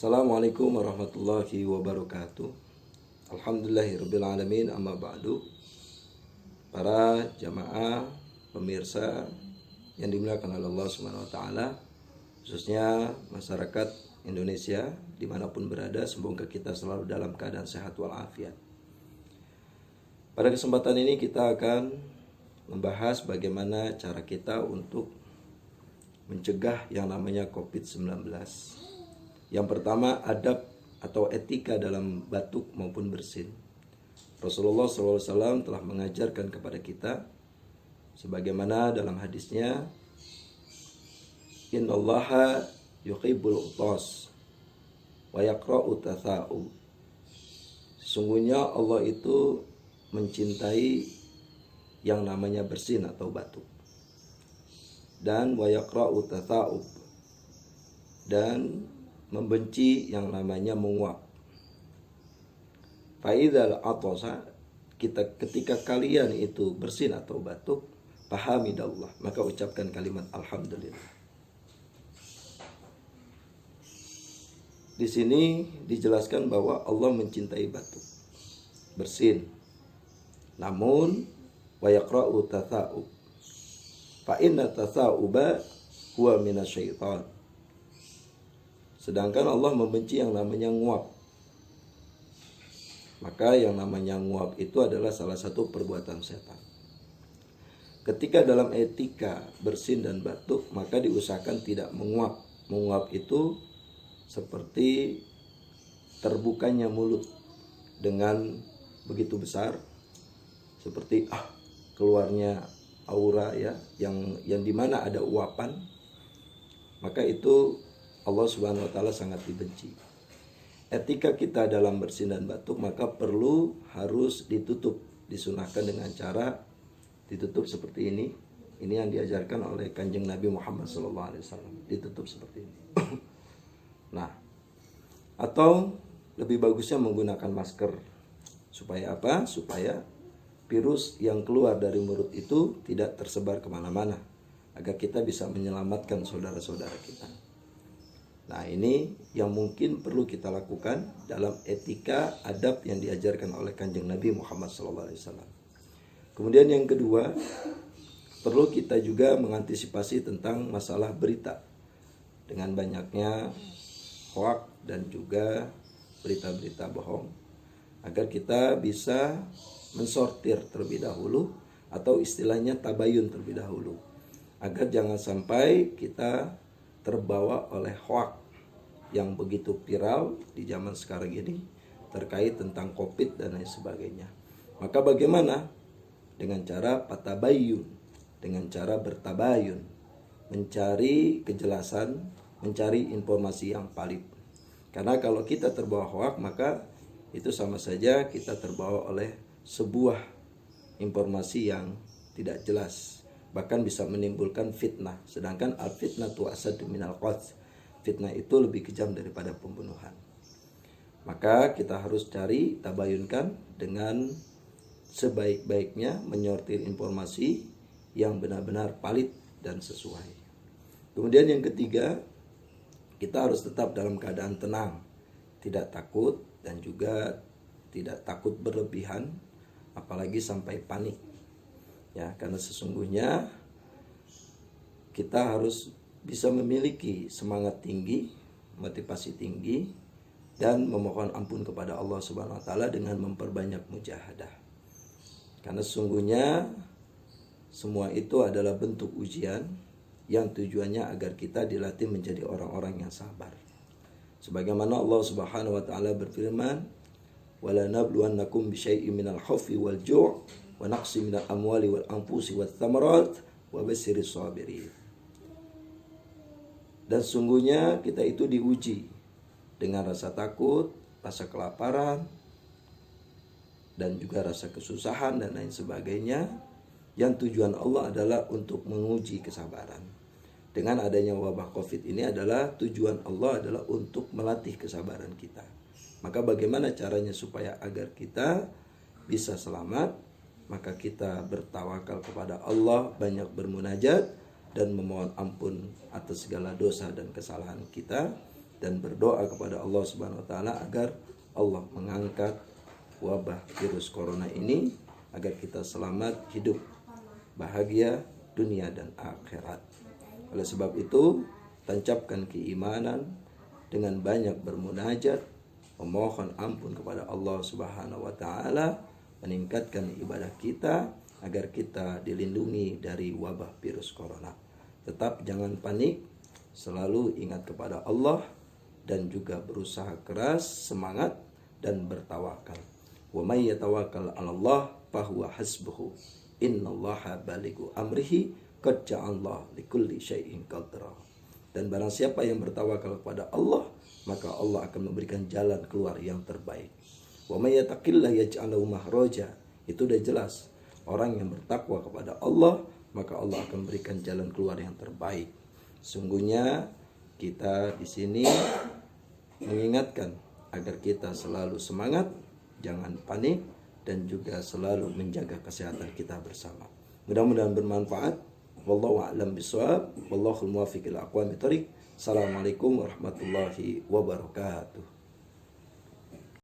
Assalamualaikum warahmatullahi wabarakatuh. Alhamdulillahirabbil alamin, amma ba'du. Para jamaah pemirsa yang dimuliakan oleh Allah Subhanahu wa taala, khususnya masyarakat Indonesia dimanapun berada, semoga kita selalu dalam keadaan sehat walafiat. Pada kesempatan ini kita akan membahas bagaimana cara kita untuk mencegah yang namanya COVID-19. Yang pertama, adab atau etika dalam batuk maupun bersin. Rasulullah SAW telah mengajarkan kepada kita, sebagaimana dalam hadisnya, Innallaha yuhibbul utas wa yaqra'u tatha'u. Sesungguhnya Allah itu mencintai yang namanya bersin atau batuk, dan wa yaqra'u tatha'u, dan membenci yang namanya menguap. Fa'idzal atasa, ketika kalian itu bersin atau batuk, fahamidallah, maka ucapkan kalimat alhamdulillah. Di sini dijelaskan bahwa Allah mencintai batuk, bersin. Namun wa yaqra'u tatha'ub, fa inna tatha'uba huwa minasyaitan. Sedangkan Allah membenci yang namanya nguap. Maka yang namanya nguap itu adalah salah satu perbuatan setan. Ketika dalam etika bersin dan batuk, maka diusahakan tidak menguap. Menguap itu seperti terbukanya mulut dengan begitu besar, seperti keluarnya aura ya, yang dimana ada uapan, maka itu Allah Subhanahu wa taala sangat dibenci. Etika kita dalam bersin dan batuk maka harus ditutup, disunahkan dengan cara ditutup seperti ini. Ini yang diajarkan oleh Kanjeng Nabi Muhammad SAW. Ditutup seperti ini. Nah, atau lebih bagusnya menggunakan masker. Supaya apa? Supaya virus yang keluar dari mulut itu tidak tersebar kemana-mana, agar kita bisa menyelamatkan saudara-saudara kita. Nah, ini yang mungkin perlu kita lakukan dalam etika adab yang diajarkan oleh Kanjeng Nabi Muhammad SAW. Kemudian yang kedua, perlu kita juga mengantisipasi tentang masalah berita. Dengan banyaknya hoak dan juga berita-berita bohong, agar kita bisa mensortir terlebih dahulu, atau istilahnya tabayun terlebih dahulu, agar jangan sampai kita terbawa oleh hoak yang begitu viral di zaman sekarang ini terkait tentang COVID dan lain sebagainya. Maka bagaimana? Dengan cara patabayun, dengan cara bertabayun, mencari kejelasan, mencari informasi yang valid. Karena kalau kita terbawa hoak, maka itu sama saja kita terbawa oleh sebuah informasi yang tidak jelas, bahkan bisa menimbulkan fitnah. Sedangkan al-fitnatu asaddu minal qatl. Fitnah itu lebih kejam daripada pembunuhan. Maka kita harus cari, tabayunkan dengan sebaik-baiknya, menyortir informasi yang benar-benar valid dan sesuai. Kemudian yang ketiga, kita harus tetap dalam keadaan tenang, tidak takut dan juga tidak takut berlebihan, apalagi sampai panik. Ya, karena sesungguhnya kita harus bisa memiliki semangat tinggi, motivasi tinggi, dan memohon ampun kepada Allah Subhanahu wa taala dengan memperbanyak mujahadah. Karena sesungguhnya semua itu adalah bentuk ujian yang tujuannya agar kita dilatih menjadi orang-orang yang sabar. Sebagaimana Allah Subhanahu wa taala berfirman, "Wala nabluwannakum bisyai'in minal khaufi wal ju' wa naqsi minal amwali wal anfusi wath thamarat wa basyiris sabirin." Dan sungguhnya kita itu diuji dengan rasa takut, rasa kelaparan, dan juga rasa kesusahan dan lain sebagainya, yang tujuan Allah adalah untuk menguji kesabaran. Dengan adanya wabah COVID ini adalah tujuan Allah adalah untuk melatih kesabaran kita. Maka bagaimana caranya supaya agar kita bisa selamat? Maka kita bertawakal kepada Allah, banyak bermunajat dan memohon ampun atas segala dosa dan kesalahan kita, dan berdoa kepada Allah Subhanahu wa taala agar Allah mengangkat wabah virus corona ini agar kita selamat hidup bahagia dunia dan akhirat. Oleh sebab itu, tancapkan keimanan dengan banyak bermunajat, memohon ampun kepada Allah Subhanahu wa taala, meningkatkan ibadah kita agar kita dilindungi dari wabah virus corona. Tetap jangan panik, selalu ingat kepada Allah dan juga berusaha keras, semangat dan bertawakal. Wa may yatawakkal 'alallah fahuwa hasbuhu. Innallaha balighu amrihi qad ja'alallahu likulli syai'in qadra. Dan barang siapa yang bertawakal kepada Allah, maka Allah akan memberikan jalan keluar yang terbaik. Wa may yattaqillah yaj'al lahu makhraja. Itu udah jelas. Orang yang bertakwa kepada Allah, maka Allah akan memberikan jalan keluar yang terbaik. Sungguhnya kita di sini mengingatkan agar kita selalu semangat, jangan panik, dan juga selalu menjaga kesehatan kita bersama. Mudah-mudahan bermanfaat. Wallahu a'lam bishawab. Wallahul muwaffiq ila aqwamit thoriq. Assalamualaikum warahmatullahi wabarakatuh.